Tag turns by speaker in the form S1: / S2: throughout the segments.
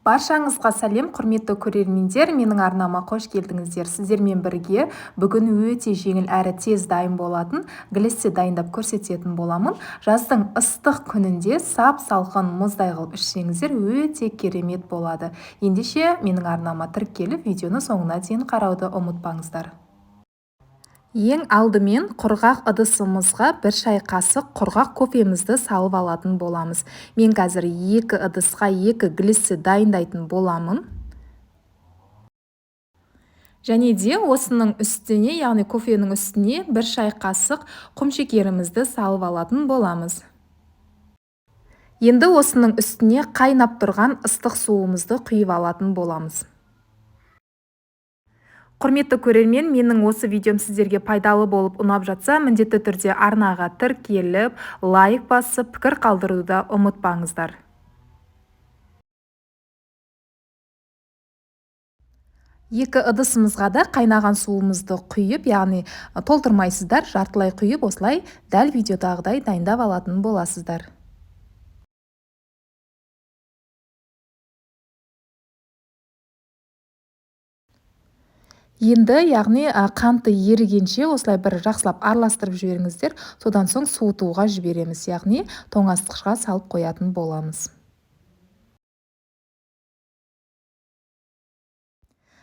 S1: Баршаңызға сәлем, құрметті көрермендер, менің арнама қош келдіңіздер. Сіздермен бірге бүгін өте жеңіл әрі тез дайын болатын глиссе дайындап көрсететін боламын. Жаздың ыстық күнінде сап-салқын мұздай қылып ішсеңіздер өте керемет болады. Ендеше менің арнама тіркеліп, видеоны соңына дейін қарауды ұмытпаңыздар. Ең алдымен құрғақ ыдысымызға 1 шай қасық құрғақ кофемізді салып алатын боламыз. Мен қазір 2 ыдысқа 2 глиссе дайындайтын боламын. Және де осының үстіне, яғни кофенің үстіне 1 шай қасық құмшекерімізді салып алатын боламыз. Енді осының үстіне қайнап тұрған ыстық суымызды құйып алатын боламыз. Құрметті көрермен, менің осы видеом сіздерге пайдалы болып ұнап жатса, міндетті түрде арнаға тіркеліп, лайк басып, пікір қалдыруды ұмытпаңыздар. Екі ыдысымызға да қайнаған суымызды құйып, яғни толтырмайсыздар, жартылай құйып, осылай дәл видеодағыдай дайындап алатын боласыздар. Енді, яғни қанты ерігенше осылай бір жақсылап араластырып жіберіңіздер, содан соң суытуға жібереміз, яғни тоңазытқышқа салып қоятын боламыз.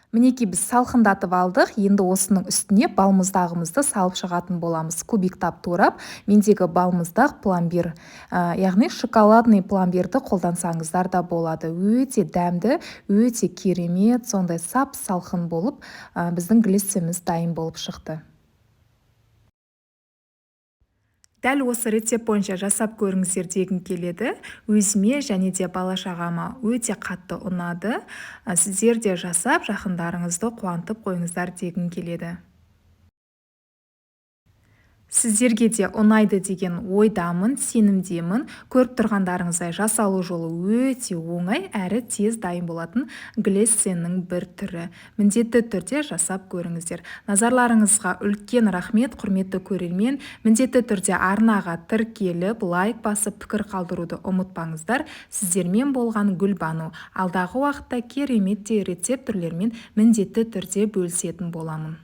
S1: Мінекей біз салқындатып алдық, енді осының үстіне балмұздағымызды салып шығатын боламыз. Кубиктап турап, мендегі балмұздақ пломбир, яғни шоколадный пломбирді қолдансаңыздар да болады. Өте дәмді, өте керемет, сондай сап-салқын болып, біздің глиссеміз дайын болып шықты. Дәл осы рецепт бойынша жасап көріңіздер дегім келеді. Өзіме және де бала-шағама өте қатты ұнады. Сіздер де жасап, жақындарыңызды қуантып қойыңыздар дегім келеді. Сіздерге де ұнайды деген ойдамын, сенімдемін. Көріп тұрғандарыңыздай жасалу жолы өте оңай әрі тез дайын болатын глиссенің бір түрі. Міндетті түрде жасап көріңіздер. Назарларыңызға үлкен рахмет, құрметті көрермен. Міндетті түрде арнаға тіркеліп, лайк басып, пікір қалдыруды ұмытпаңыздар. Сіздермен болған Гүлбану. Алдағы уақытта керемет рецепт түрлерімен міндетті түрде бөлісетін боламын.